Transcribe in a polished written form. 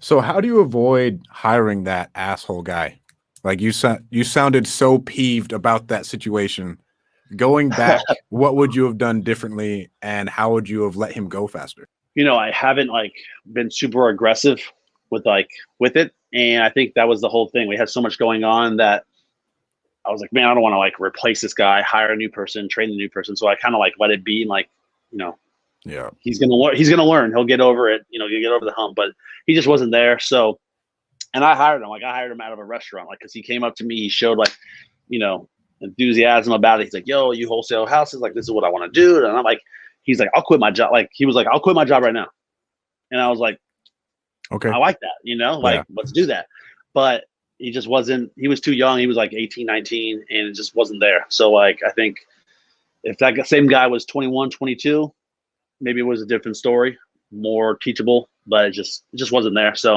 So how do you avoid hiring that asshole guy? Like you sounded so peeved about that situation. Going back, what would you have done differently and how would you have let him go faster? I haven't like been super aggressive with it. And I think that was the whole thing. We had so much going on that I was like, man, I don't want to like replace this guy, hire a new person, train the new person. So I kind of like let it be and like, Yeah. he's gonna learn. He's gonna learn. He'll get over it. He'll get over the hump. But he just wasn't there. So, and I hired him. Like I hired him out of a restaurant. Like because he came up to me, he showed like, you know, enthusiasm about it. He's like, "Yo, you wholesale houses? Like this is what I want to do." And I'm like, he's like, "I'll quit my job." Like he was like, "I'll quit my job right now." And I was like, Okay. I like that. Like Yeah. let's do that. But he just wasn't. He was too young. He was like 18, 19, and it just wasn't there. So like I think if that same guy was 21, 22, maybe it was a different story, more teachable, but it just wasn't there. So